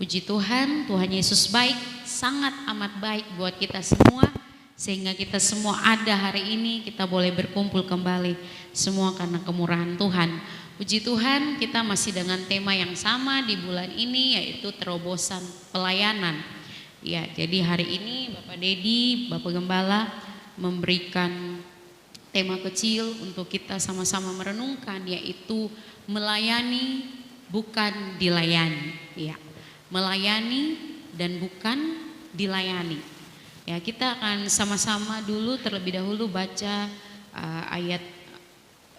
Puji Tuhan, Tuhan Yesus baik, sangat amat baik buat kita semua. Sehingga kita semua ada hari ini, kita boleh berkumpul kembali. Semua karena kemurahan Tuhan. Puji Tuhan, kita masih dengan tema yang sama di bulan ini, yaitu terobosan pelayanan. Ya, jadi hari ini Bapak Dedi, Bapak Gembala memberikan tema kecil untuk kita sama-sama merenungkan, yaitu melayani bukan dilayani. Ya, melayani dan bukan dilayani. Ya, kita akan sama-sama dulu terlebih dahulu baca ayat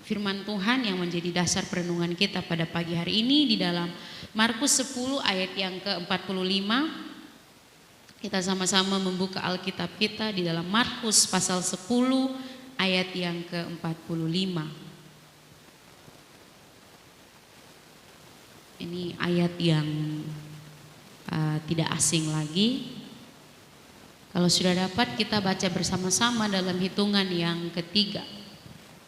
firman Tuhan yang menjadi dasar perenungan kita pada pagi hari ini di dalam Markus 10 ayat yang ke-45. Kita sama-sama membuka Alkitab kita di dalam Markus pasal 10 ayat yang ke-45. Ini ayat yang tidak asing lagi. Kalau sudah dapat, kita baca bersama-sama dalam hitungan yang ketiga.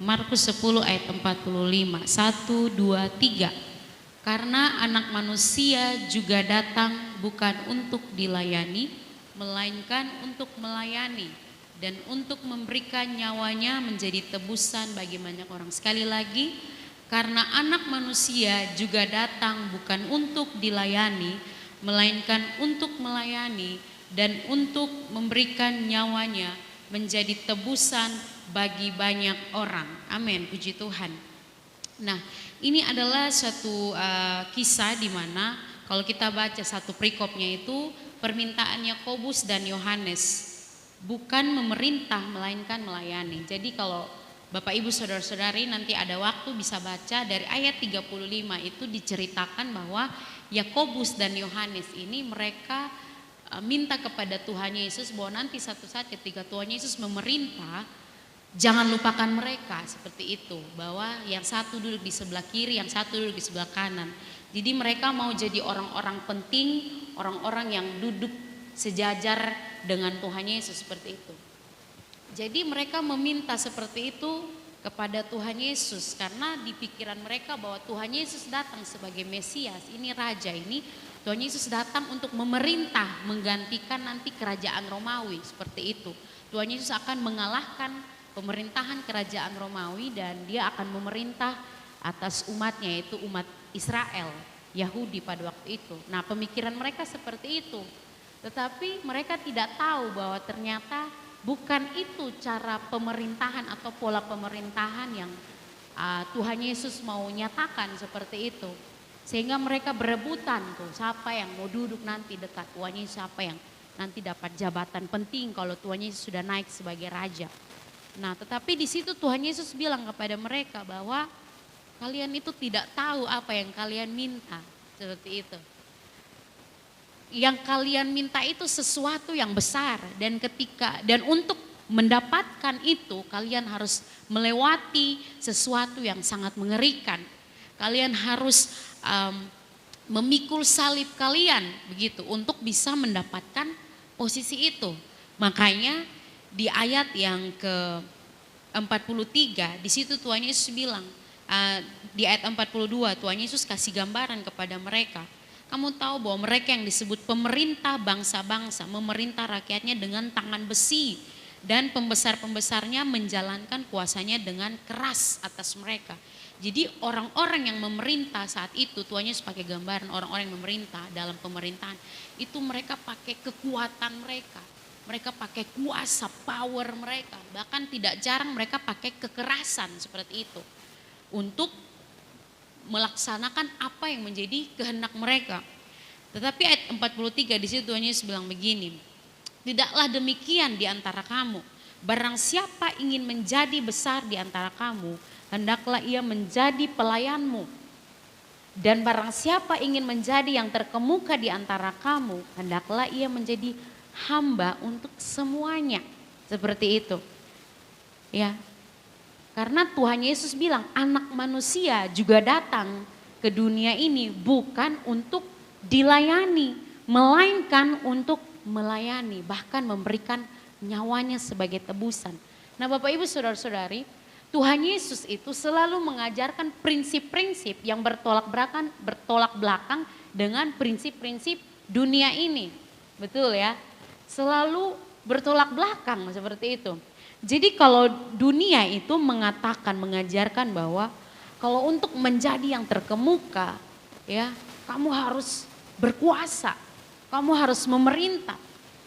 Markus 10 ayat 45. 1, 2, 3. Karena anak manusia juga datang bukan untuk dilayani, melainkan untuk melayani dan untuk memberikan nyawanya menjadi tebusan bagi banyak orang. Sekali lagi, karena anak manusia juga datang bukan untuk dilayani, melainkan untuk melayani dan untuk memberikan nyawanya menjadi tebusan bagi banyak orang. Amin, puji Tuhan. Nah, ini adalah suatu kisah di mana kalau kita baca satu perikopnya itu permintaan Yakobus dan Yohanes, bukan memerintah melainkan melayani. Jadi kalau Bapak Ibu Saudara-saudari nanti ada waktu bisa baca dari ayat 35 itu diceritakan bahwa Yakobus dan Yohanes ini mereka minta kepada Tuhan Yesus bahwa nanti satu saat ketika Tuhan Yesus memerintah, jangan lupakan mereka seperti itu, bahwa yang satu duduk di sebelah kiri, yang satu duduk di sebelah kanan. Jadi mereka mau jadi orang-orang penting, orang-orang yang duduk sejajar dengan Tuhan Yesus seperti itu. Jadi mereka meminta seperti itu kepada Tuhan Yesus karena di pikiran mereka bahwa Tuhan Yesus datang sebagai Mesias, ini Raja ini, Tuhan Yesus datang untuk memerintah, menggantikan nanti kerajaan Romawi seperti itu. Tuhan Yesus akan mengalahkan pemerintahan kerajaan Romawi dan dia akan memerintah atas umatnya, yaitu umat Israel, Yahudi pada waktu itu. Nah, pemikiran mereka seperti itu. Tetapi mereka tidak tahu bahwa ternyata bukan itu cara pemerintahan atau pola pemerintahan yang Tuhan Yesus mau nyatakan seperti itu. Sehingga mereka berebutan tuh, siapa yang mau duduk nanti dekat Tuhan Yesus, siapa yang nanti dapat jabatan penting kalau Tuhan Yesus sudah naik sebagai Raja. Nah, tetapi di situ Tuhan Yesus bilang kepada mereka bahwa kalian itu tidak tahu apa yang kalian minta, seperti itu. Yang kalian minta itu sesuatu yang besar dan untuk mendapatkan itu kalian harus melewati sesuatu yang sangat mengerikan. Kalian harus memikul salib kalian begitu untuk bisa mendapatkan posisi itu. Makanya di ayat yang ke-43 di situ Tuhan Yesus bilang, di ayat 42 Tuhan Yesus kasih gambaran kepada mereka. Kamu tahu bahwa mereka yang disebut pemerintah bangsa-bangsa memerintah rakyatnya dengan tangan besi dan pembesar-pembesarnya menjalankan kuasanya dengan keras atas mereka. Jadi orang-orang yang memerintah saat itu, Tuhan Yesus pakai gambaran orang-orang yang memerintah dalam pemerintahan itu mereka pakai kekuatan mereka. Mereka pakai kuasa, power mereka. Bahkan tidak jarang mereka pakai kekerasan seperti itu untuk melaksanakan apa yang menjadi kehendak mereka. Tetapi ayat 43 di situ Tuhan Yesus bilang begini, tidaklah demikian di antara kamu. Barang siapa ingin menjadi besar di antara kamu, hendaklah ia menjadi pelayanmu. Dan barang siapa ingin menjadi yang terkemuka di antara kamu, hendaklah ia menjadi hamba untuk semuanya. Seperti itu. Ya. Karena Tuhan Yesus bilang anak manusia juga datang ke dunia ini bukan untuk dilayani, melainkan untuk melayani, bahkan memberikan nyawanya sebagai tebusan. Nah, Bapak Ibu Saudara-saudari, Tuhan Yesus itu selalu mengajarkan prinsip-prinsip yang bertolak belakang dengan prinsip-prinsip dunia ini. Betul ya? Selalu bertolak belakang seperti itu. Jadi kalau dunia itu mengatakan, mengajarkan bahwa kalau untuk menjadi yang terkemuka, ya, kamu harus berkuasa, kamu harus memerintah,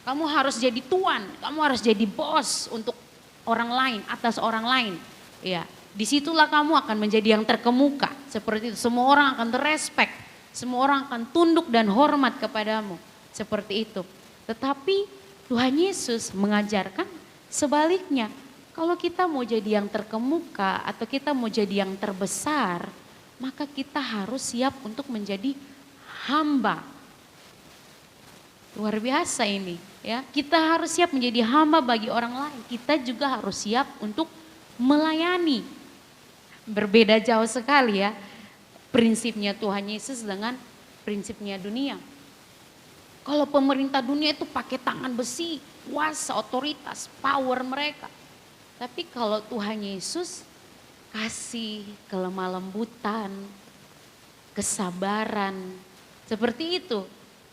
kamu harus jadi tuan, kamu harus jadi bos untuk orang lain, atas orang lain. Ya, disitulah kamu akan menjadi yang terkemuka. Seperti itu, semua orang akan terrespek, semua orang akan tunduk dan hormat kepadamu. Seperti itu. Tetapi Tuhan Yesus mengajarkan sebaliknya, kalau kita mau jadi yang terkemuka atau kita mau jadi yang terbesar, maka kita harus siap untuk menjadi hamba. Luar biasa ini, ya. Kita harus siap menjadi hamba bagi orang lain. Kita juga harus siap untuk melayani. Berbeda jauh sekali ya prinsipnya Tuhan Yesus dengan prinsipnya dunia. Kalau pemerintah dunia itu pakai tangan besi, kuasa, otoritas, power mereka. Tapi kalau Tuhan Yesus kasih kelemah lembutan, kesabaran, seperti itu.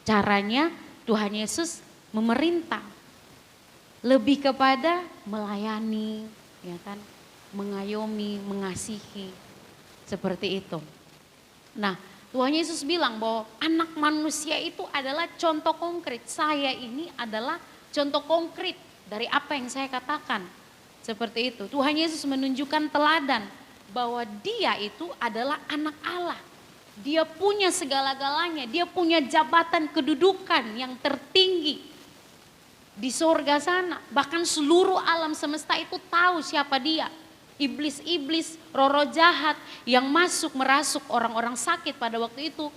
Caranya Tuhan Yesus memerintah. Lebih kepada melayani, ya kan? Mengayomi, mengasihi. Seperti itu. Nah, Tuhan Yesus bilang bahwa anak manusia itu adalah contoh konkret. Saya ini adalah contoh konkret dari apa yang saya katakan. Seperti itu. Tuhan Yesus menunjukkan teladan bahwa dia itu adalah anak Allah. Dia punya segala-galanya. Dia punya jabatan kedudukan yang tertinggi di sorga sana. Bahkan seluruh alam semesta itu tahu siapa dia. Iblis-iblis, roh-roh jahat yang masuk merasuk orang-orang sakit pada waktu itu.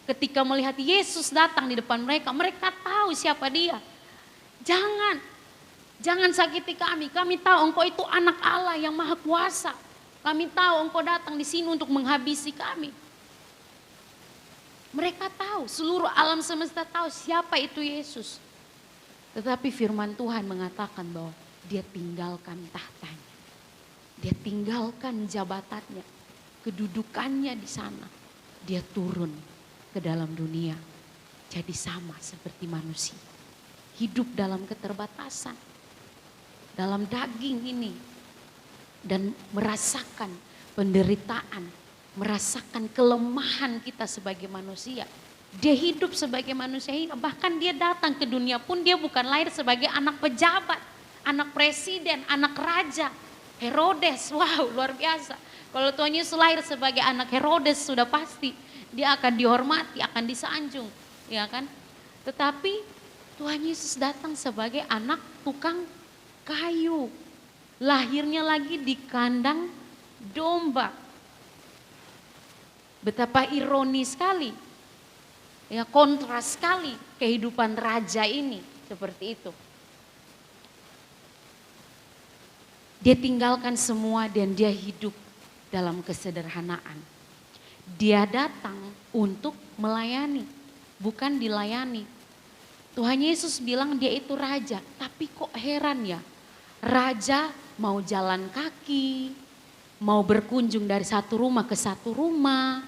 Ketika melihat Yesus datang di depan mereka, mereka tahu siapa dia. Jangan sakiti kami tahu engkau itu anak Allah yang maha kuasa. Kami tahu engkau datang di sini untuk menghabisi kami. Mereka tahu, seluruh alam semesta tahu siapa itu Yesus. Tetapi firman Tuhan mengatakan bahwa dia tinggalkan tahtanya. Dia tinggalkan jabatannya, kedudukannya di sana. Dia turun ke dalam dunia, jadi sama seperti manusia. Hidup dalam keterbatasan, dalam daging ini. Dan merasakan penderitaan, merasakan kelemahan kita sebagai manusia. Dia hidup sebagai manusia, bahkan dia datang ke dunia pun dia bukan lahir sebagai anak pejabat, anak presiden, anak raja. Herodes, wow luar biasa. Kalau Tuhan Yesus lahir sebagai anak Herodes sudah pasti dia akan dihormati, akan disanjung, ya kan? Tetapi Tuhan Yesus datang sebagai anak tukang kayu. Lahirnya lagi di kandang domba. Betapa ironis sekali. Ya, kontras sekali kehidupan raja ini seperti itu. Dia tinggalkan semua dan dia hidup dalam kesederhanaan. Dia datang untuk melayani, bukan dilayani. Tuhan Yesus bilang dia itu raja, tapi kok heran ya. Raja mau jalan kaki, mau berkunjung dari satu rumah ke satu rumah.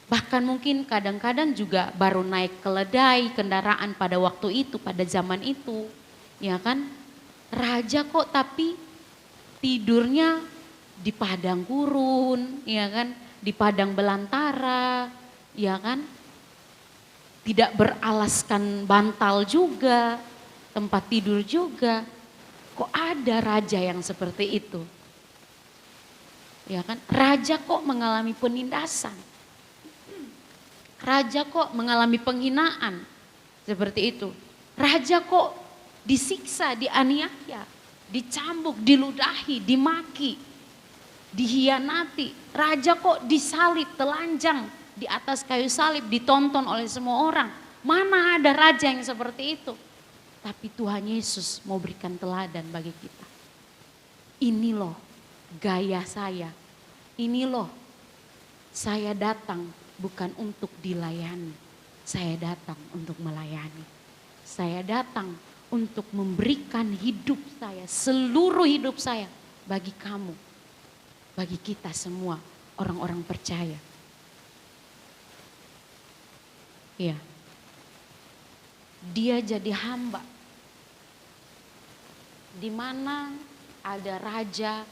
Bahkan mungkin kadang-kadang juga baru naik keledai, kendaraan pada waktu itu, pada zaman itu. Ya kan, raja kok tapi tidurnya di padang gurun, ya kan, di padang belantara, ya kan, tidak beralaskan bantal juga, tempat tidur juga. Kok ada raja yang seperti itu? Ya kan, raja kok mengalami penindasan, raja kok mengalami penghinaan, seperti itu. Raja kok disiksa, dianiaya, dicambuk, diludahi, dimaki, dihianati. Raja kok disalib, telanjang di atas kayu salib, ditonton oleh semua orang. Mana ada raja yang seperti itu? Tapi Tuhan Yesus mau berikan teladan bagi kita. Ini loh gaya saya. Ini loh saya datang bukan untuk dilayani. Saya datang untuk melayani. Saya datang untuk memberikan hidup saya, seluruh hidup saya bagi kamu, bagi kita semua orang-orang percaya. Ya, dia jadi hamba. Di mana ada raja,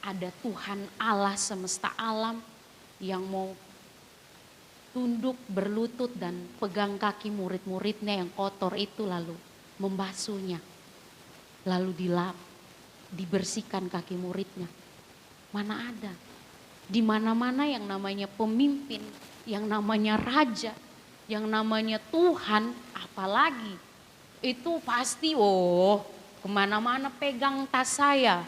ada Tuhan Allah semesta alam yang mau tunduk, berlutut dan pegang kaki murid-muridnya yang kotor itu, lalu membasuhnya, lalu dilap, dibersihkan kaki muridnya. Mana ada? Di mana-mana yang namanya pemimpin, yang namanya raja, yang namanya Tuhan, apalagi itu pasti kemana-mana pegang tas saya,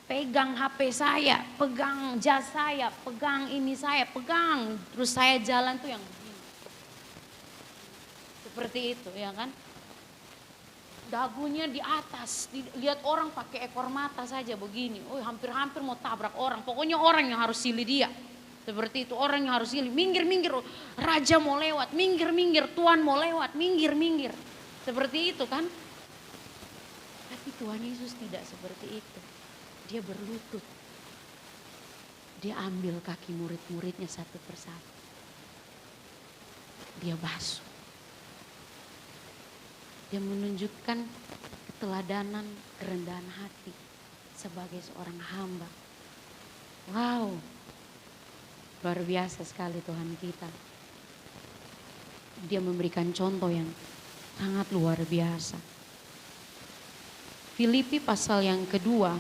pegang HP saya, pegang jas saya, pegang ini saya, pegang. Terus saya jalan tuh yang begini. Seperti itu ya kan. Dagunya di atas, lihat orang pakai ekor mata saja begini. Hampir-hampir mau tabrak orang. Pokoknya orang yang harus silih dia. Seperti itu, orang yang harus silih. Minggir-minggir, raja mau lewat. Minggir-minggir, tuan mau lewat. Minggir-minggir. Seperti itu kan. Tapi Tuhan Yesus tidak seperti itu. Dia berlutut. Dia ambil kaki murid-muridnya satu persatu. Dia basuh. Dia menunjukkan keteladanan, kerendahan hati sebagai seorang hamba. Wow, luar biasa sekali Tuhan kita. Dia memberikan contoh yang sangat luar biasa. Filipi pasal yang kedua,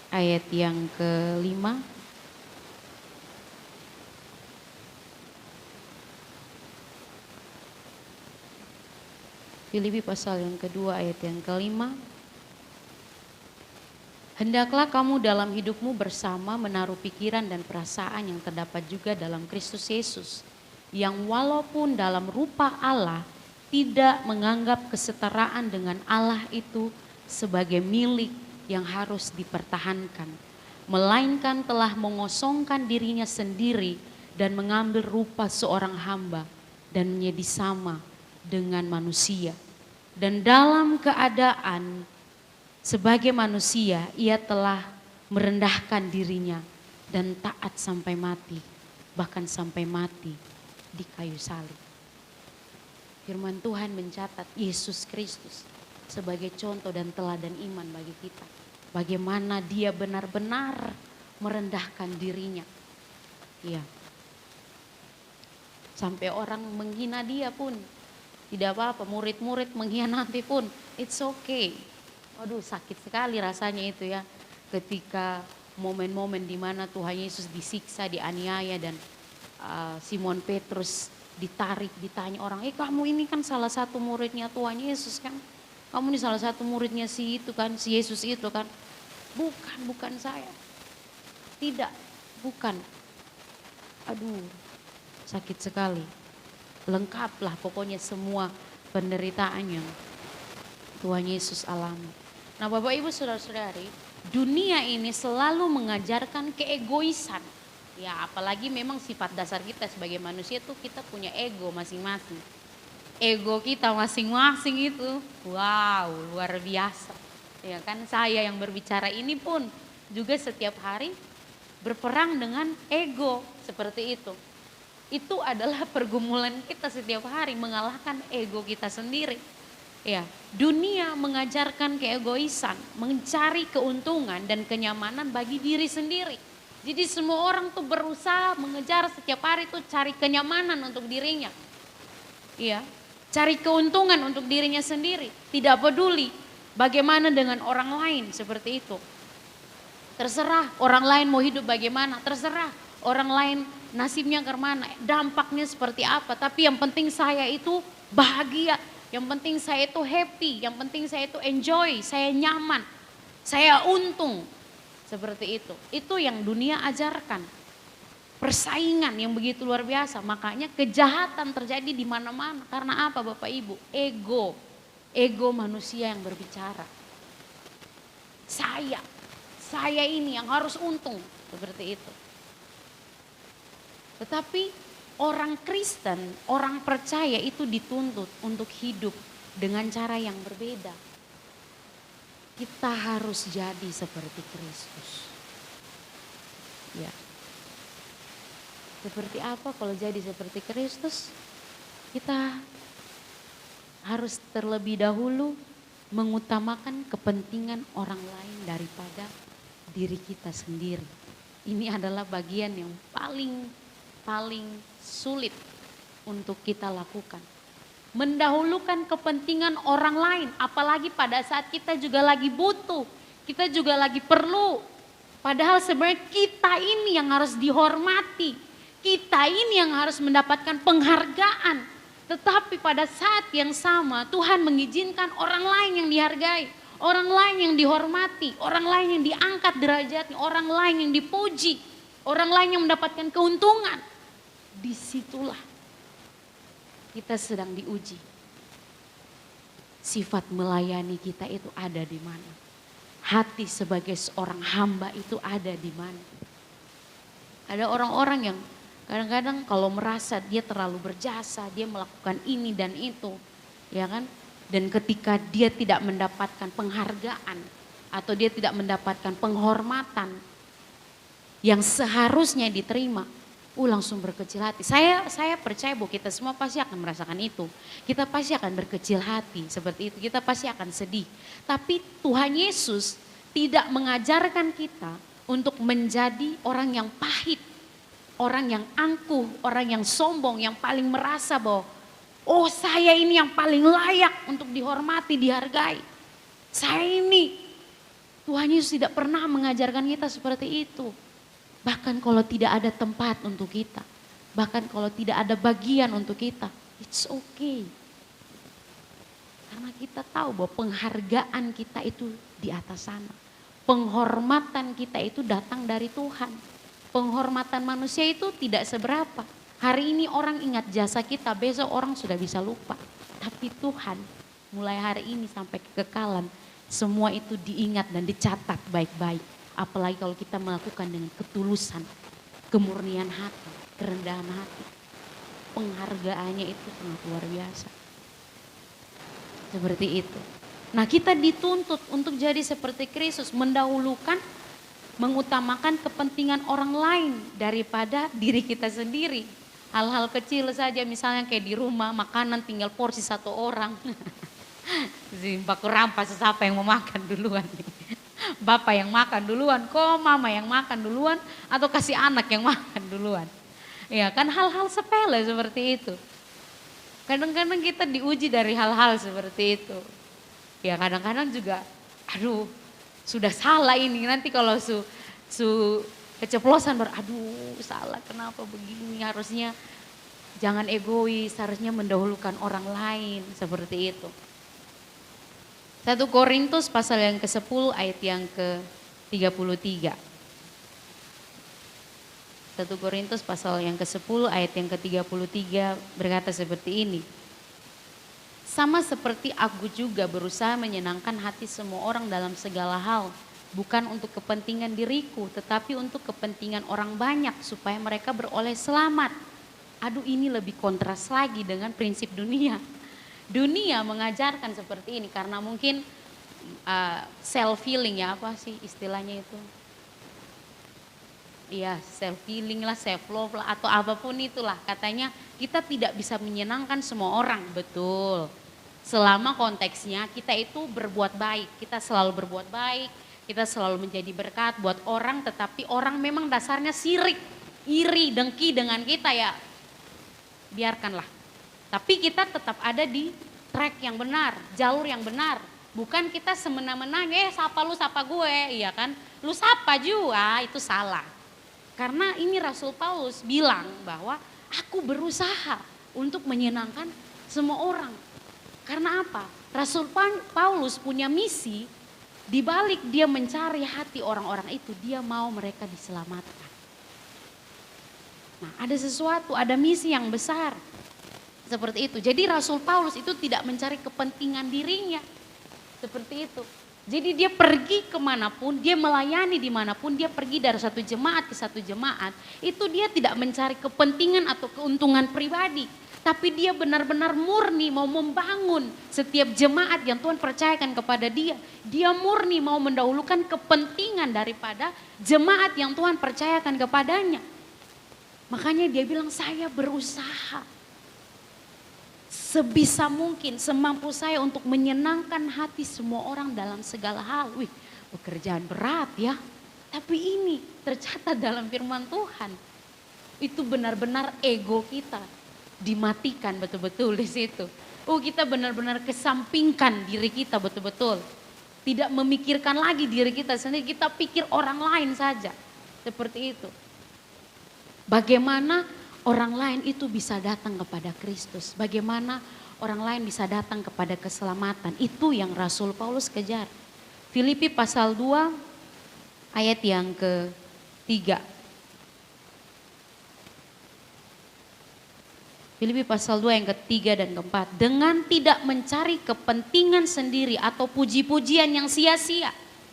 ayat yang ke-5. Filipi pasal yang kedua ayat yang ke-5. Hendaklah kamu dalam hidupmu bersama menaruh pikiran dan perasaan yang terdapat juga dalam Kristus Yesus, yang walaupun dalam rupa Allah tidak menganggap kesetaraan dengan Allah itu sebagai milik yang harus dipertahankan, melainkan telah mengosongkan dirinya sendiri dan mengambil rupa seorang hamba dan menjadi sama dengan manusia. Dan dalam keadaan sebagai manusia ia telah merendahkan dirinya dan taat sampai mati, bahkan sampai mati di kayu salib. Firman Tuhan mencatat Yesus Kristus sebagai contoh dan teladan iman bagi kita. Bagaimana dia benar-benar merendahkan dirinya. Iya. Sampai orang menghina dia pun tidak apa-apa, murid-murid mengkhianati pun it's okay. Waduh, sakit sekali rasanya itu ya. Ketika momen-momen di mana Tuhan Yesus disiksa, dianiaya dan Simon Petrus ditarik, ditanya orang, kamu ini kan salah satu muridnya Tuhan Yesus kan? Kamu ini salah satu muridnya si itu kan, si Yesus itu kan? Bukan saya. Tidak, bukan. Aduh, sakit sekali. Lengkaplah pokoknya semua penderitaan yang Tuhan Yesus alami. Nah Bapak Ibu Saudara-saudari, dunia ini selalu mengajarkan keegoisan. Ya apalagi memang sifat dasar kita sebagai manusia tuh kita punya ego masing-masing. Ego kita masing-masing itu, wow luar biasa. Ya kan, saya yang berbicara ini pun juga setiap hari berperang dengan ego seperti itu. Itu adalah pergumulan kita setiap hari, mengalahkan ego kita sendiri. Ya, dunia mengajarkan keegoisan, mencari keuntungan dan kenyamanan bagi diri sendiri. Jadi semua orang tuh berusaha mengejar setiap hari tuh cari kenyamanan untuk dirinya. Ya, cari keuntungan untuk dirinya sendiri, tidak peduli bagaimana dengan orang lain seperti itu. Terserah orang lain mau hidup bagaimana, terserah orang lain nasibnya kemana, dampaknya seperti apa. Tapi yang penting saya itu bahagia, yang penting saya itu happy, yang penting saya itu enjoy, saya nyaman, saya untung. Seperti itu. Itu yang dunia ajarkan. Persaingan yang begitu luar biasa. Makanya kejahatan terjadi di mana-mana. Karena apa Bapak Ibu? Ego. Ego manusia yang berbicara. Saya ini yang harus untung. Seperti itu. Tetapi orang Kristen, orang percaya itu dituntut untuk hidup dengan cara yang berbeda. Kita harus jadi seperti Kristus. Ya. Seperti apa kalau jadi seperti Kristus? Kita harus terlebih dahulu mengutamakan kepentingan orang lain daripada diri kita sendiri. Ini adalah bagian yang paling sulit untuk kita lakukan. Mendahulukan kepentingan orang lain, apalagi pada saat kita juga lagi butuh, kita juga lagi perlu. Padahal sebenarnya kita ini yang harus dihormati, kita ini yang harus mendapatkan penghargaan. Tetapi pada saat yang sama Tuhan mengizinkan orang lain yang dihargai, orang lain yang dihormati, orang lain yang diangkat derajatnya, orang lain yang dipuji, orang lain yang mendapatkan keuntungan. Disitulah kita sedang diuji. Sifat melayani kita itu ada di mana? Hati sebagai seorang hamba itu ada di mana? Ada orang-orang yang kadang-kadang kalau merasa dia terlalu berjasa, dia melakukan ini dan itu, ya kan? Dan ketika dia tidak mendapatkan penghargaan atau dia tidak mendapatkan penghormatan yang seharusnya diterima, langsung berkecil hati. Saya percaya bahwa kita semua pasti akan merasakan itu. Kita pasti akan berkecil hati seperti itu. Kita pasti akan sedih. Tapi Tuhan Yesus tidak mengajarkan kita untuk menjadi orang yang pahit, orang yang angkuh, orang yang sombong, yang paling merasa bahwa oh saya ini yang paling layak untuk dihormati, dihargai. Saya ini, Tuhan Yesus tidak pernah mengajarkan kita seperti itu. Bahkan kalau tidak ada tempat untuk kita, bahkan kalau tidak ada bagian untuk kita, it's okay. Karena kita tahu bahwa penghargaan kita itu di atas sana. Penghormatan kita itu datang dari Tuhan. Penghormatan manusia itu tidak seberapa. Hari ini orang ingat jasa kita, besok orang sudah bisa lupa. Tapi Tuhan mulai hari ini sampai kekekalan, semua itu diingat dan dicatat baik-baik. Apalagi kalau kita melakukan dengan ketulusan, kemurnian hati, kerendahan hati. Penghargaannya itu sangat luar biasa. Seperti itu. Nah kita dituntut untuk jadi seperti Kristus, mengutamakan kepentingan orang lain daripada diri kita sendiri. Hal-hal kecil saja misalnya kayak di rumah makanan tinggal porsi satu orang. Baku rampas siapa yang mau makan duluan nih. Bapak yang makan duluan, kok mama yang makan duluan atau kasih anak yang makan duluan. Ya kan hal-hal sepele seperti itu. Kadang-kadang kita diuji dari hal-hal seperti itu. Ya kadang-kadang juga aduh sudah salah ini, nanti kalau keceplosan baru aduh salah kenapa begini, harusnya jangan egois, harusnya mendahulukan orang lain seperti itu. 1 Korintus pasal yang ke-10 ayat yang ke-33. 1 Korintus pasal yang ke-10 ayat yang ke-33 berkata seperti ini. Sama seperti aku juga berusaha menyenangkan hati semua orang dalam segala hal. Bukan untuk kepentingan diriku, tetapi untuk kepentingan orang banyak supaya mereka beroleh selamat. Aduh ini lebih kontras lagi dengan prinsip dunia. Dunia mengajarkan seperti ini karena mungkin self healing ya, apa sih istilahnya itu? Iya self healing lah, self love lah atau apapun itulah. Katanya kita tidak bisa menyenangkan semua orang, betul. Selama konteksnya kita itu berbuat baik, kita selalu berbuat baik, kita selalu menjadi berkat buat orang, tetapi orang memang dasarnya sirik, iri, dengki dengan kita ya biarkanlah. Tapi kita tetap ada di track yang benar, jalur yang benar. Bukan kita semena-mena, sapa lu sapa gue, iya kan. Lu sapa juga, itu salah. Karena ini Rasul Paulus bilang bahwa aku berusaha untuk menyenangkan semua orang. Karena apa? Rasul Paulus punya misi, di balik dia mencari hati orang-orang itu, dia mau mereka diselamatkan. Nah, ada sesuatu, ada misi yang besar. Seperti itu. Jadi Rasul Paulus itu tidak mencari kepentingan dirinya. Seperti itu. Jadi dia pergi kemanapun, dia melayani dimanapun, dia pergi dari satu jemaat ke satu jemaat. Itu dia tidak mencari kepentingan atau keuntungan pribadi. Tapi dia benar-benar murni mau membangun setiap jemaat yang Tuhan percayakan kepada dia. Dia murni mau mendahulukan kepentingan daripada jemaat yang Tuhan percayakan kepadanya. Makanya dia bilang saya berusaha. sebisa mungkin, semampu saya untuk menyenangkan hati semua orang dalam segala hal. Wih, pekerjaan berat ya. Tapi ini tercatat dalam firman Tuhan. Itu benar-benar ego kita dimatikan betul-betul di situ. Oh, kita benar-benar kesampingkan diri kita betul-betul. Tidak memikirkan lagi diri kita sendiri, kita pikir orang lain saja. Seperti itu. Bagaimana orang lain itu bisa datang kepada Kristus. Bagaimana orang lain bisa datang kepada keselamatan. Itu yang Rasul Paulus kejar. Filipi pasal 2 ayat yang ke-3. Filipi pasal 2 yang ke-3 dan ke-4. Dengan tidak mencari kepentingan sendiri atau puji-pujian yang sia-sia.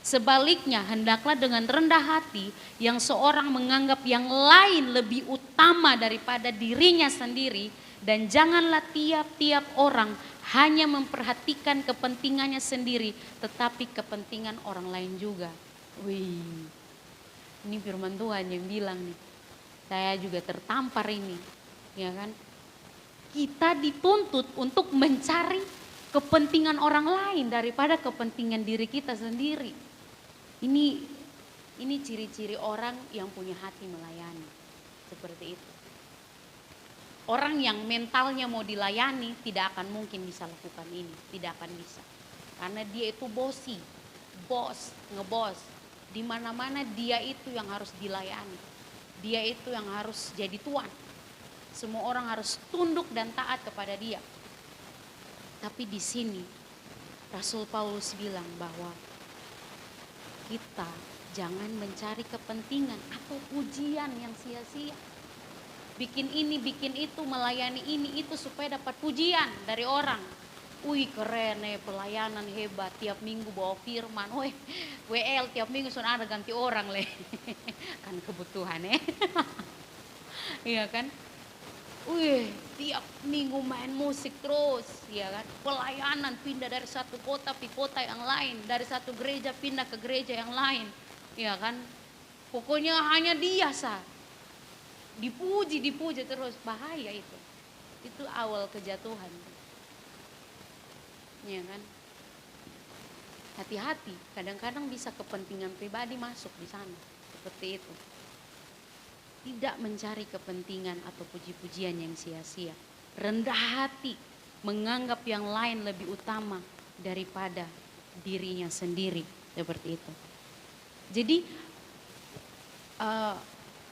Sebaliknya hendaklah dengan rendah hati yang seorang menganggap yang lain lebih utama daripada dirinya sendiri. Dan janganlah tiap-tiap orang hanya memperhatikan kepentingannya sendiri, tetapi kepentingan orang lain juga. Wih, ini firman Tuhan yang bilang nih. Saya juga tertampar ini, ya kan? Kita dituntut untuk mencari kepentingan orang lain daripada kepentingan diri kita sendiri. Ini ciri-ciri orang yang punya hati melayani. Seperti itu. Orang yang mentalnya mau dilayani tidak akan mungkin bisa lakukan ini. Tidak akan bisa. Karena dia itu bosi, bos, ngebos. Di mana-mana dia itu yang harus dilayani. Dia itu yang harus jadi tuan. Semua orang harus tunduk dan taat kepada dia. Tapi di sini Rasul Paulus bilang bahwa kita jangan mencari kepentingan atau pujian yang sia-sia. Bikin ini, bikin itu, melayani ini, itu supaya dapat pujian dari orang. Wih, keren pelayanan hebat, tiap minggu bawa firman. Wih, WL tiap minggu sudah ada ganti orang Kan kebutuhan Iya kan? Wih, tiap minggu main musik terus, ya kan? Pelayanan pindah dari satu kota ke kota yang lain, dari satu gereja pindah ke gereja yang lain, ya kan? Pokoknya hanya dia dipuji terus, bahaya itu. Itu awal kejatuhan, ya kan? Hati-hati, kadang-kadang bisa kepentingan pribadi masuk di sana, seperti itu. Tidak mencari kepentingan atau puji-pujian yang sia-sia. Rendah hati, menganggap yang lain lebih utama daripada dirinya sendiri. Seperti itu. Jadi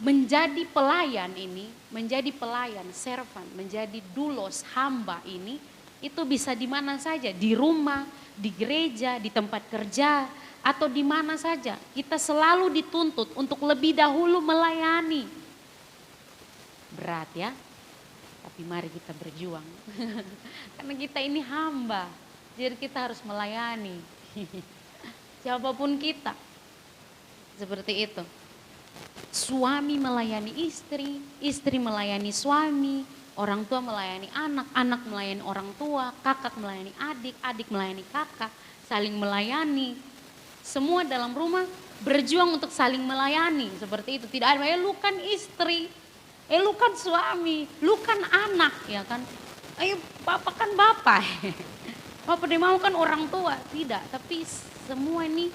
menjadi pelayan ini, menjadi pelayan, servant, menjadi doulos, hamba ini, itu bisa di mana saja. Di rumah, di gereja, di tempat kerja, atau di mana saja. Kita selalu dituntut untuk lebih dahulu melayani. Berat ya, tapi mari kita berjuang. Karena kita ini hamba, jadi kita harus melayani. Siapapun kita, seperti itu. Suami melayani istri, istri melayani suami, orang tua melayani anak, anak melayani orang tua, kakak melayani adik, adik melayani kakak, saling melayani. Semua dalam rumah berjuang untuk saling melayani, seperti itu. Tidak ada, lu kan istri, lu kan suami, lu kan anak, ya kan. Ayo bapak kan bapak. Bapak dia mau kan orang tua, tidak. Tapi semua ini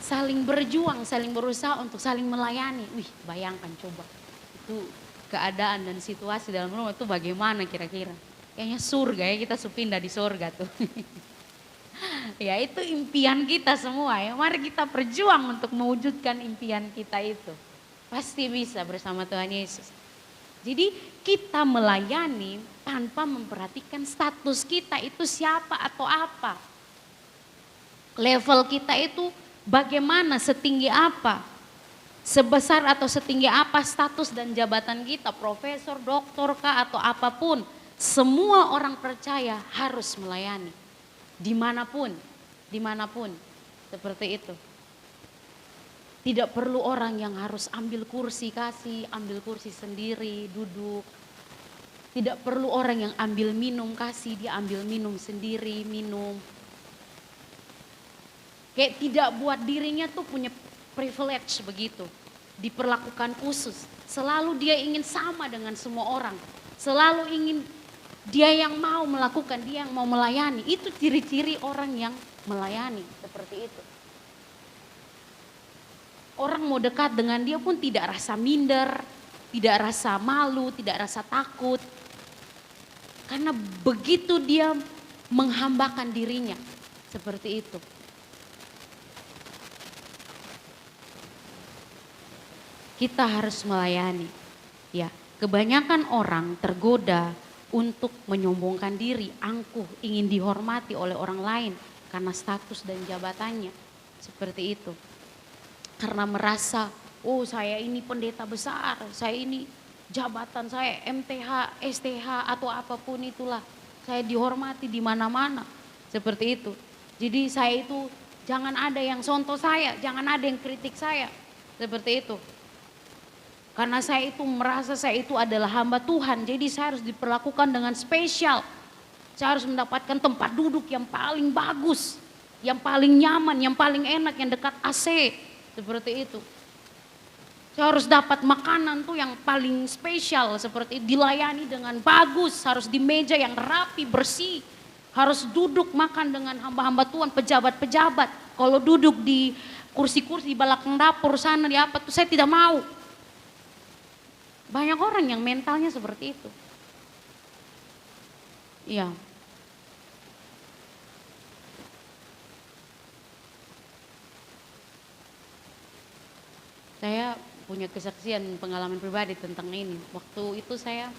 saling berjuang, saling berusaha untuk saling melayani. Wih, bayangkan coba. Itu keadaan dan situasi dalam rumah itu bagaimana kira-kira. Kayaknya surga ya, kita pindah di surga tuh. Ya itu impian kita semua ya. Mari kita berjuang untuk mewujudkan impian kita itu. Pasti bisa bersama Tuhan Yesus. Jadi kita melayani tanpa memperhatikan status kita itu siapa atau apa. Level kita itu bagaimana, setinggi apa. Sebesar atau setinggi apa status dan jabatan kita, profesor, doktor kah atau apapun. Semua orang percaya harus melayani. Dimanapun, seperti itu. Tidak perlu orang yang harus ambil kursi kasih, ambil kursi sendiri, duduk. Tidak perlu orang yang ambil minum kasih, dia ambil minum sendiri, minum. Kayak tidak buat dirinya tuh punya privilege begitu. Diperlakukan khusus. Selalu dia ingin sama dengan semua orang. Selalu ingin Dia yang mau melakukan, dia yang mau melayani. Itu ciri-ciri orang yang melayani, seperti itu. Orang mau dekat dengan dia pun tidak rasa minder, tidak rasa malu, tidak rasa takut. Karena begitu dia menghambakan dirinya, seperti itu. Kita harus melayani. Ya, kebanyakan orang tergoda untuk menyombongkan diri, angkuh, ingin dihormati oleh orang lain karena status dan jabatannya. Seperti itu. Karena merasa, oh saya ini pendeta besar, saya ini jabatan saya MTH, STH atau apapun itulah. Saya dihormati di mana-mana. Seperti itu. Jadi saya itu jangan ada yang contoh saya, jangan ada yang kritik saya. Seperti itu. Karena saya itu merasa saya itu adalah hamba Tuhan, jadi saya harus diperlakukan dengan spesial. Saya harus mendapatkan tempat duduk yang paling bagus, yang paling nyaman, yang paling enak, yang dekat AC. Seperti itu. Saya harus dapat makanan tuh yang paling spesial, seperti dilayani dengan bagus, harus di meja yang rapi, bersih. Harus duduk makan dengan hamba-hamba Tuhan, pejabat-pejabat. Kalau duduk di kursi-kursi di belakang dapur sana di apa tuh saya tidak mau. Banyak orang yang mentalnya seperti itu. Iya. Saya punya kesaksian pengalaman pribadi tentang ini. Waktu itu saya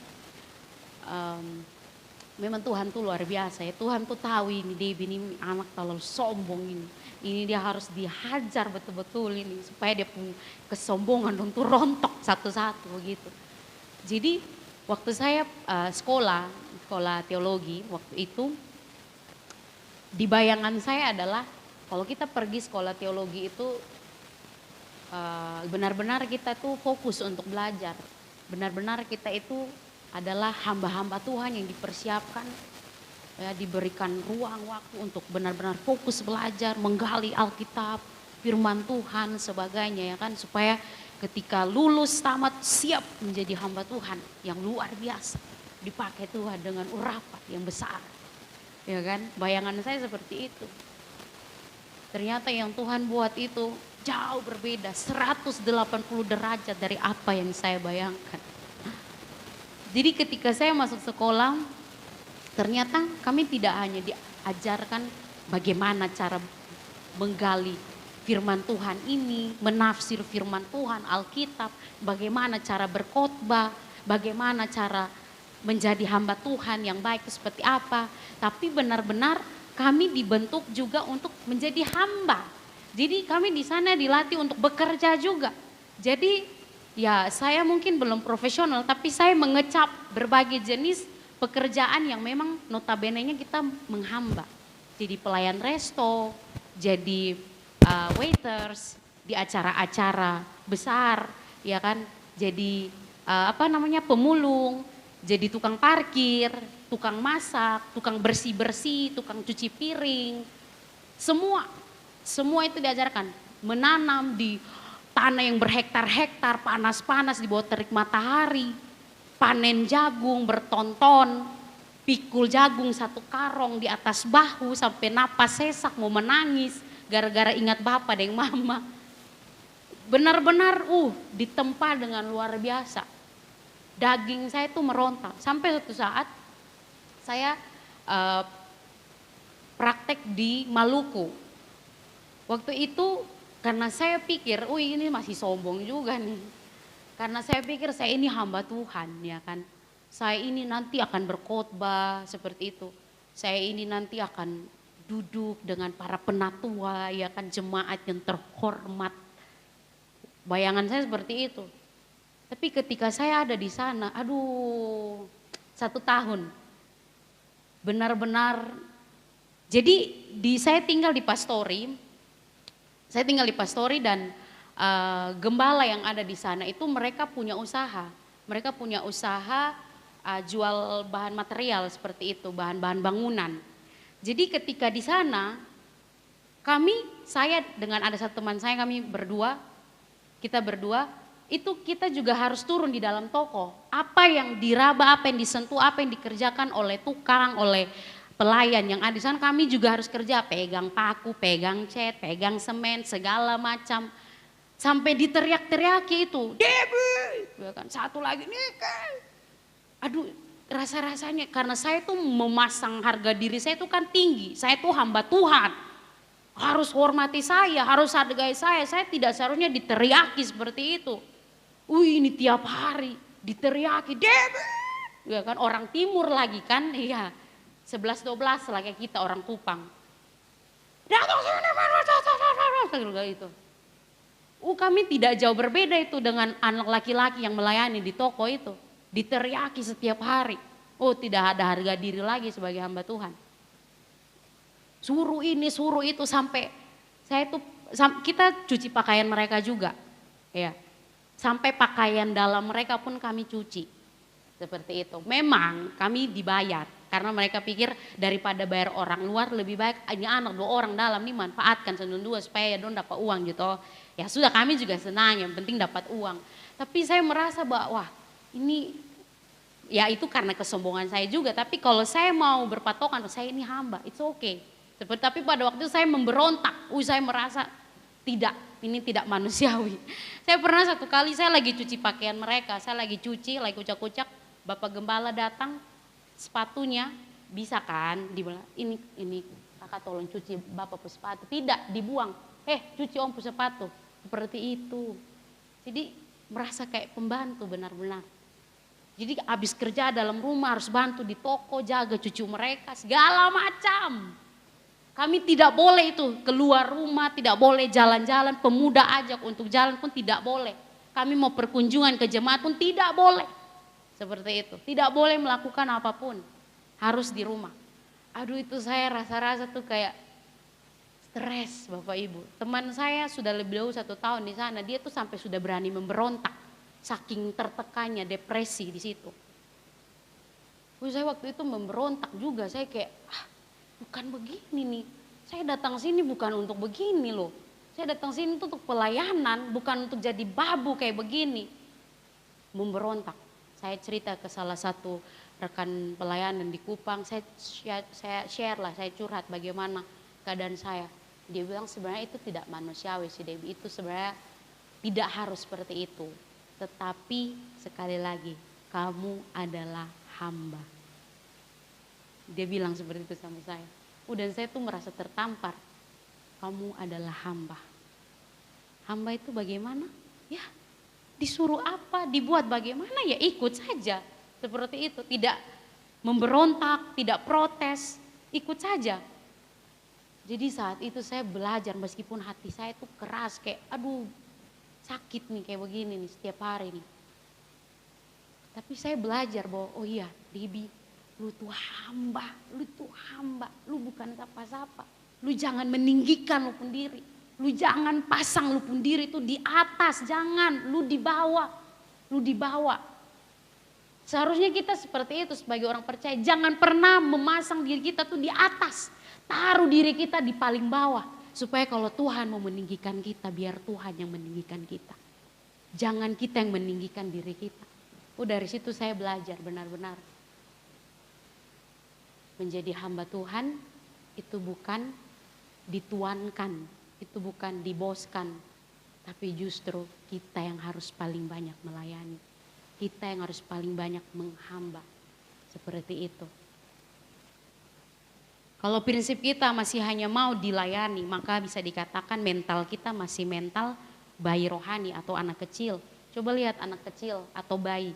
memang Tuhan tuh luar biasa ya. Tuhan tuh tahu ini Debbie ini anak terlalu sombong ini. Ini dia harus dihajar betul-betul ini supaya dia punya kesombongan untuk rontok satu-satu begitu. Jadi waktu saya sekolah teologi waktu itu, di bayangan saya adalah kalau kita pergi sekolah teologi itu benar-benar kita tuh fokus untuk belajar. Benar-benar kita itu adalah hamba-hamba Tuhan yang dipersiapkan, ya, diberikan ruang waktu untuk benar-benar fokus belajar, menggali Alkitab, firman Tuhan sebagainya ya kan, supaya ketika lulus tamat siap menjadi hamba Tuhan yang luar biasa, dipakai Tuhan dengan urapan yang besar. Ya kan? Bayangan saya seperti itu. Ternyata yang Tuhan buat itu jauh berbeda, 180 derajat dari apa yang saya bayangkan. Jadi ketika saya masuk sekolah, ternyata kami tidak hanya diajarkan bagaimana cara menggali firman Tuhan ini, menafsir firman Tuhan, Alkitab, bagaimana cara berkhotbah, bagaimana cara menjadi hamba Tuhan yang baik itu seperti apa. Tapi benar-benar kami dibentuk juga untuk menjadi hamba. Jadi kami di sana dilatih untuk bekerja juga. Jadi ya saya mungkin belum profesional, tapi saya mengecap berbagai jenis pekerjaan yang memang notabene-nya kita menghamba. Jadi pelayan resto, jadi waiters di acara-acara besar, ya kan? Jadi pemulung, jadi tukang parkir, tukang masak, tukang bersih-bersih, tukang cuci piring. Semua itu diajarkan. Menanam di tanah yang berhektar-hektar, panas-panas di bawah terik matahari. Panen jagung bertonton, pikul jagung satu karong di atas bahu sampai napas sesak mau menangis. Gara-gara ingat bapak dan mama. Benar-benar ditempa dengan luar biasa. Daging saya itu meronta. Sampai suatu saat saya praktek di Maluku. Waktu itu karena saya pikir, ini masih sombong juga nih. Karena saya pikir saya ini hamba Tuhan ya kan. Saya ini nanti akan berkhotbah seperti itu. Saya ini nanti akan duduk dengan para penatua, ya kan, jemaat yang terhormat. Bayangan saya seperti itu. Tapi ketika saya ada di sana, 1 tahun. Benar-benar, jadi saya tinggal di pastori. Saya tinggal di pastori dan gembala yang ada di sana itu mereka punya usaha. Mereka punya usaha jual bahan material seperti itu, bahan-bahan bangunan. Jadi ketika di sana, saya dengan ada satu teman saya, kita berdua itu kita juga harus turun di dalam toko. Apa yang diraba, apa yang disentuh, apa yang dikerjakan oleh tukang, oleh pelayan yang ada di sana, kami juga harus kerja, pegang paku, pegang cat, pegang semen, segala macam. Sampai diteriak-teriaki itu, Debbie, ya kan, satu lagi Nika. Aduh, rasa-rasanya karena saya tuh memasang harga diri saya itu kan tinggi, saya tuh hamba Tuhan. Harus hormati saya, harus hargai saya tidak seharusnya diteriaki seperti itu. Ini tiap hari diteriaki, Debbie, ya kan, orang timur lagi kan, iya, 11-12 lah kayak kita orang Kupang. Datang sini, itu. Kami tidak jauh berbeda itu dengan anak laki-laki yang melayani di toko itu. Diteriaki setiap hari. Tidak ada harga diri lagi sebagai hamba Tuhan. Suruh ini, suruh itu, sampai kita cuci pakaian mereka juga. Ya. Sampai pakaian dalam mereka pun kami cuci. Seperti itu. Memang kami dibayar. Karena mereka pikir daripada bayar orang luar lebih baik ini anak 2 orang dalam nih manfaatkan sendiri supaya don dapat uang gitu. Ya sudah, kami juga senang, yang penting dapat uang. Tapi saya merasa bahwa wah ini ya itu karena kesombongan saya juga. Tapi kalau saya mau berpatokan, saya ini hamba, it's okay. Tapi pada waktu itu saya memberontak, saya merasa tidak, ini tidak manusiawi. Saya pernah satu kali saya lagi cuci pakaian mereka, saya lagi cuci, lagi kucak-kucak, Bapak Gembala datang, sepatunya bisa kan dibilang ini kakak tolong cuci Bapak pu sepatu, tidak dibuang, cuci om pu sepatu, seperti itu. Jadi merasa kayak pembantu benar-benar. Jadi habis kerja dalam rumah harus bantu di toko, jaga cucu mereka segala macam. Kami tidak boleh itu keluar rumah, tidak boleh jalan-jalan, pemuda ajak untuk jalan pun tidak boleh. Kami mau perkunjungan ke jemaat pun tidak boleh. Seperti itu, tidak boleh melakukan apapun, harus di rumah. Aduh, itu saya rasa-rasa tuh kayak stres Bapak Ibu. Teman saya sudah lebih dahulu 1 tahun di sana, dia tuh sampai sudah berani memberontak, saking tertekannya, depresi di situ. Saya waktu itu memberontak juga, saya kayak bukan begini nih, saya datang sini bukan untuk begini loh. Saya datang sini tuh untuk pelayanan, bukan untuk jadi babu kayak begini. Memberontak. Saya cerita ke salah satu rekan pelayanan di Kupang, saya share lah, saya curhat bagaimana keadaan saya. Dia bilang sebenarnya itu tidak manusiawi sih Debbie, itu sebenarnya tidak harus seperti itu. Tetapi sekali lagi, kamu adalah hamba. Dia bilang seperti itu sama saya. Dan saya tuh merasa tertampar, kamu adalah hamba. Hamba itu bagaimana? Ya, disuruh apa, dibuat bagaimana ya ikut saja. Seperti itu, tidak memberontak, tidak protes, ikut saja. Jadi saat itu saya belajar meskipun hati saya itu keras kayak aduh sakit nih kayak begini nih setiap hari nih. Tapi saya belajar bahwa oh iya Debbie, lu tuh hamba, lu bukan siapa-siapa. Lu jangan meninggikan lu pun diri. Lu jangan pasang lu pun diri itu di atas, jangan, lu di bawah. Seharusnya kita seperti itu sebagai orang percaya, jangan pernah memasang diri kita tuh di atas. Taruh diri kita di paling bawah, supaya kalau Tuhan mau meninggikan kita, biar Tuhan yang meninggikan kita. Jangan kita yang meninggikan diri kita. Dari situ saya belajar benar-benar. Menjadi hamba Tuhan itu bukan dituankan, itu bukan diboskan, tapi justru kita yang harus paling banyak melayani. Kita yang harus paling banyak menghamba. Seperti itu. Kalau prinsip kita masih hanya mau dilayani, maka bisa dikatakan mental kita masih mental bayi rohani atau anak kecil. Coba lihat anak kecil atau bayi.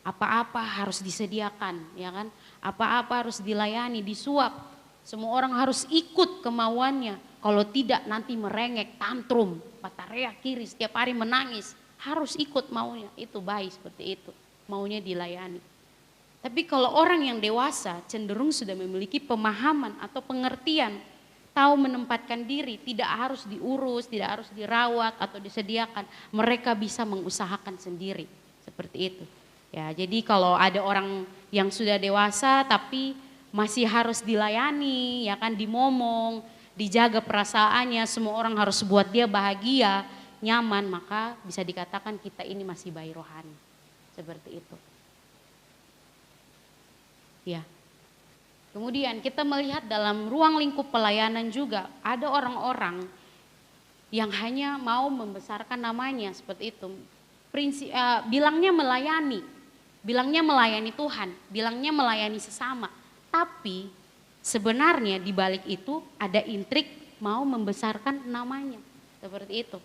Apa-apa harus disediakan, ya kan? Apa-apa harus dilayani, disuap. Semua orang harus ikut kemauannya. Kalau tidak nanti merengek, tantrum, patarea kiri, setiap hari menangis. Harus ikut maunya, itu bayi seperti itu. Maunya dilayani. Tapi kalau orang yang dewasa cenderung sudah memiliki pemahaman atau pengertian. Tahu menempatkan diri, tidak harus diurus, tidak harus dirawat atau disediakan. Mereka bisa mengusahakan sendiri, seperti itu. Ya, jadi kalau ada orang yang sudah dewasa tapi masih harus dilayani, ya kan, dimomong, dijaga perasaannya, semua orang harus buat dia bahagia, nyaman, maka bisa dikatakan kita ini masih bayi rohani. Seperti itu. Ya. Kemudian kita melihat dalam ruang lingkup pelayanan juga ada orang-orang yang hanya mau membesarkan namanya seperti itu. Bilangnya melayani Tuhan, bilangnya melayani sesama. Tapi sebenarnya di balik itu ada intrik mau membesarkan namanya. Seperti itu.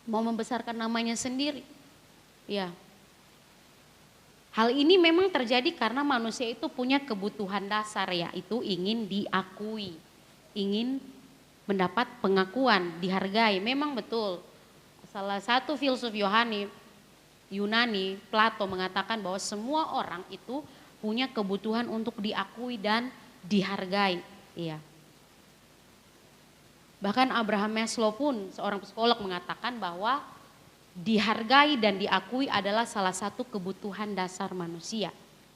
Mau membesarkan namanya sendiri. Ya. Hal ini memang terjadi karena manusia itu punya kebutuhan dasar, yaitu ingin diakui, ingin mendapat pengakuan, dihargai. Memang betul. Salah satu filsuf Yunani, Plato mengatakan bahwa semua orang itu punya kebutuhan untuk diakui dan dihargai. Iya. Bahkan Abraham Maslow pun seorang psikolog mengatakan bahwa dihargai dan diakui adalah salah satu kebutuhan dasar manusia.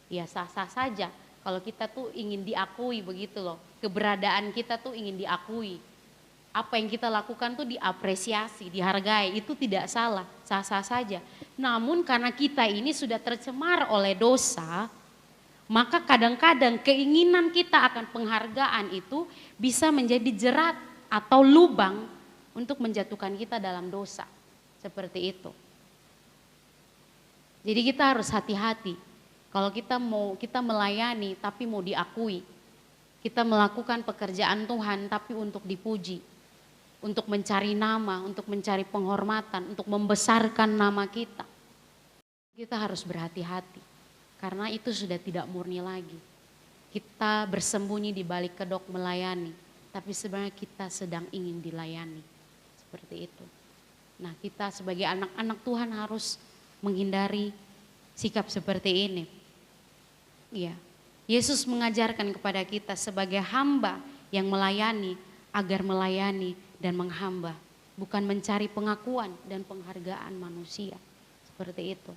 Ya sah-sah saja kalau kita tuh ingin diakui begitu loh. Keberadaan kita tuh ingin diakui. Apa yang kita lakukan tuh diapresiasi, dihargai, itu tidak salah, sah-sah saja. Namun karena kita ini sudah tercemar oleh dosa, maka kadang-kadang keinginan kita akan penghargaan itu bisa menjadi jerat atau lubang untuk menjatuhkan kita dalam dosa. Seperti itu. Jadi kita harus hati-hati. Kalau kita melayani tapi mau diakui. Kita melakukan pekerjaan Tuhan tapi untuk dipuji. Untuk mencari nama, untuk mencari penghormatan, untuk membesarkan nama kita. Kita harus berhati-hati. Karena itu sudah tidak murni lagi. Kita bersembunyi di balik kedok melayani. Tapi sebenarnya kita sedang ingin dilayani. Seperti itu. Nah, kita sebagai anak-anak Tuhan harus menghindari sikap seperti ini. Iya. Yesus mengajarkan kepada kita sebagai hamba yang melayani agar melayani dan menghamba, bukan mencari pengakuan dan penghargaan manusia. Seperti itu.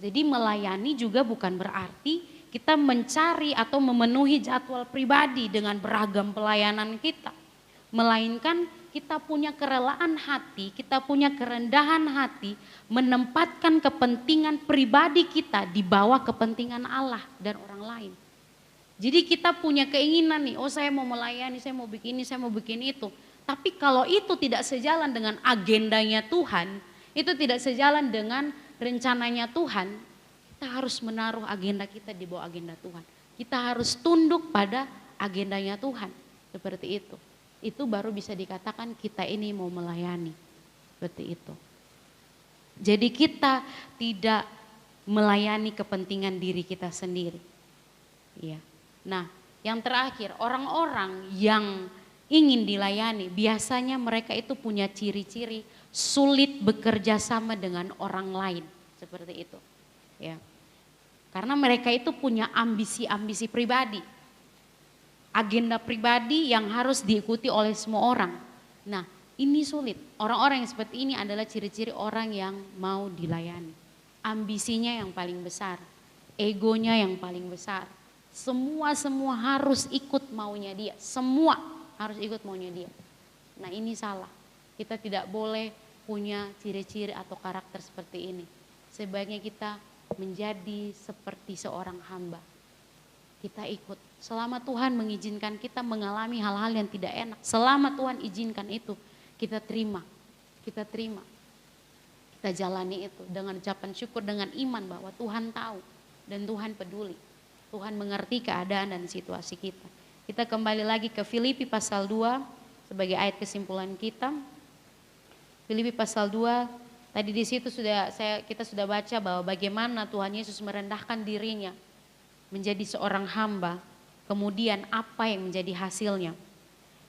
Jadi melayani juga bukan berarti kita mencari atau memenuhi jadwal pribadi dengan beragam pelayanan kita. Melainkan kita punya kerelaan hati, kita punya kerendahan hati menempatkan kepentingan pribadi kita di bawah kepentingan Allah dan orang lain. Jadi kita punya keinginan nih, oh saya mau melayani, saya mau bikin ini, saya mau bikin itu. Tapi kalau itu tidak sejalan dengan agendanya Tuhan, itu tidak sejalan dengan rencananya Tuhan, kita harus menaruh agenda kita di bawah agenda Tuhan. Kita harus tunduk pada agendanya Tuhan, seperti itu. Itu baru bisa dikatakan kita ini mau melayani. Seperti itu. Jadi kita tidak melayani kepentingan diri kita sendiri. Ya. Nah, yang terakhir, orang-orang yang ingin dilayani, biasanya mereka itu punya ciri-ciri sulit bekerja sama dengan orang lain. Seperti itu. Ya. Karena mereka itu punya ambisi-ambisi pribadi. Agenda pribadi yang harus diikuti oleh semua orang. Nah, ini sulit. Orang-orang yang seperti ini adalah ciri-ciri orang yang mau dilayani. Ambisinya yang paling besar, egonya yang paling besar. Semua harus ikut maunya dia. Semua harus ikut maunya dia. Nah, ini salah. Kita tidak boleh punya ciri-ciri atau karakter seperti ini. Sebaiknya kita menjadi seperti seorang hamba. Kita ikut. Selama Tuhan mengizinkan kita mengalami hal-hal yang tidak enak. Selama Tuhan izinkan itu, kita terima. Kita terima. Kita jalani itu dengan ucapan syukur, dengan iman bahwa Tuhan tahu dan Tuhan peduli. Tuhan mengerti keadaan dan situasi kita. Kita kembali lagi ke Filipi pasal 2 sebagai ayat kesimpulan kita. Filipi pasal 2, tadi di situ kita sudah baca bahwa bagaimana Tuhan Yesus merendahkan dirinya menjadi seorang hamba, kemudian apa yang menjadi hasilnya.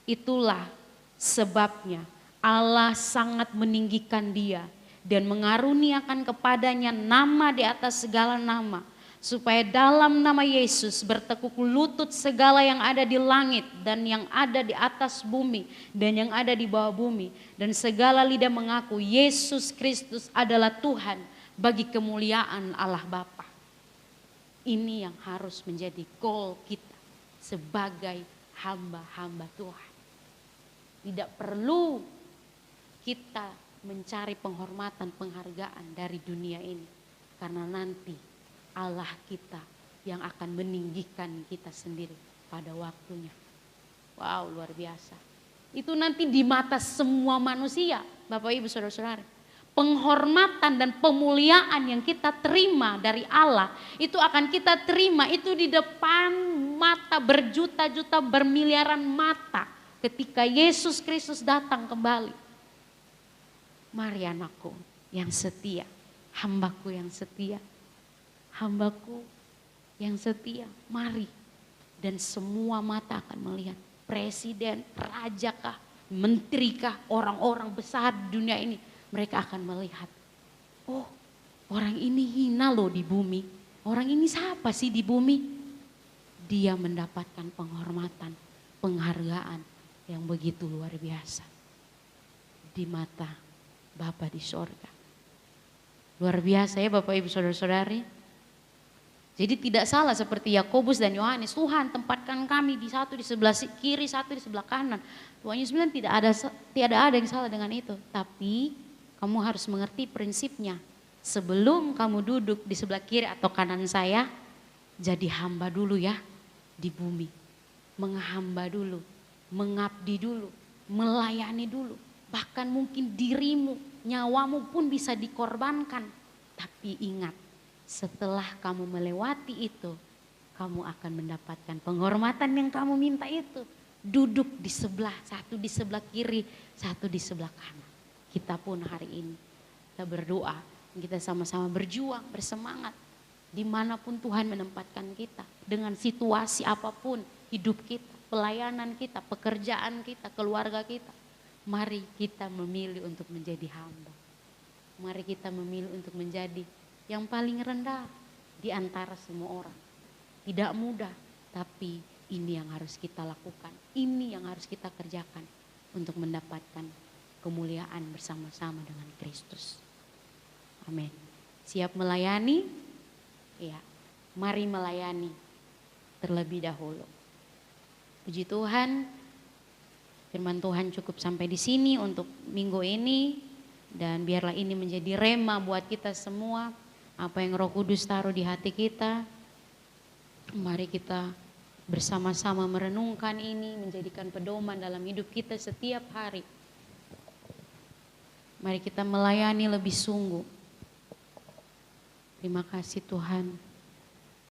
Itulah sebabnya Allah sangat meninggikan dia dan mengaruniakan kepadanya nama di atas segala nama, supaya dalam nama Yesus bertekuk lutut segala yang ada di langit dan yang ada di atas bumi dan yang ada di bawah bumi, dan segala lidah mengaku Yesus Kristus adalah Tuhan bagi kemuliaan Allah Bapa. Ini yang harus menjadi goal kita sebagai hamba-hamba Tuhan. Tidak perlu kita mencari penghormatan, penghargaan dari dunia ini. Karena nanti Allah kita yang akan meninggikan kita sendiri pada waktunya. Wow, luar biasa. Itu nanti di mata semua manusia, Bapak Ibu Saudara-saudara. Penghormatan dan pemuliaan yang kita terima dari Allah itu akan kita terima itu di depan mata berjuta-juta, bermiliaran mata ketika Yesus Kristus datang kembali. Mari anakku yang setia, hambaku yang setia, hambaku yang setia, mari. Dan semua mata akan melihat presiden, raja kah, menteri kah, orang-orang besar di dunia ini. Mereka akan melihat, oh orang ini hina loh di bumi. Orang ini siapa sih di bumi? Dia mendapatkan penghormatan, penghargaan yang begitu luar biasa di mata Bapa di sorga. Luar biasa ya Bapak Ibu Saudara-saudari. Jadi tidak salah seperti Yakobus dan Yohanes, Tuhan tempatkan kami di satu di sebelah kiri, satu di sebelah kanan. Tuhan Yesus bilang tidak ada yang salah dengan itu. Tapi kamu harus mengerti prinsipnya. Sebelum kamu duduk di sebelah kiri atau kanan saya, jadi hamba dulu ya di bumi. Menghamba dulu, mengabdi dulu, melayani dulu. Bahkan mungkin dirimu, nyawamu pun bisa dikorbankan. Tapi ingat, setelah kamu melewati itu, kamu akan mendapatkan penghormatan yang kamu minta itu. Duduk di sebelah, satu di sebelah kiri, satu di sebelah kanan. Kita pun hari ini kita berdoa, kita sama-sama berjuang, bersemangat. Dimanapun Tuhan menempatkan kita, dengan situasi apapun hidup kita, pelayanan kita, pekerjaan kita, keluarga kita. Mari kita memilih untuk menjadi hamba. Mari kita memilih untuk menjadi yang paling rendah di antara semua orang. Tidak mudah, tapi ini yang harus kita lakukan. Ini yang harus kita kerjakan untuk mendapatkan kemuliaan bersama-sama dengan Kristus. Amin. Siap melayani? Ya, mari melayani terlebih dahulu. Puji Tuhan, firman Tuhan cukup sampai di sini untuk minggu ini. Dan biarlah ini menjadi rema buat kita semua. Apa yang Roh Kudus taruh di hati kita. Mari kita bersama-sama merenungkan ini, menjadikan pedoman dalam hidup kita setiap hari. Mari kita melayani lebih sungguh. Terima kasih Tuhan.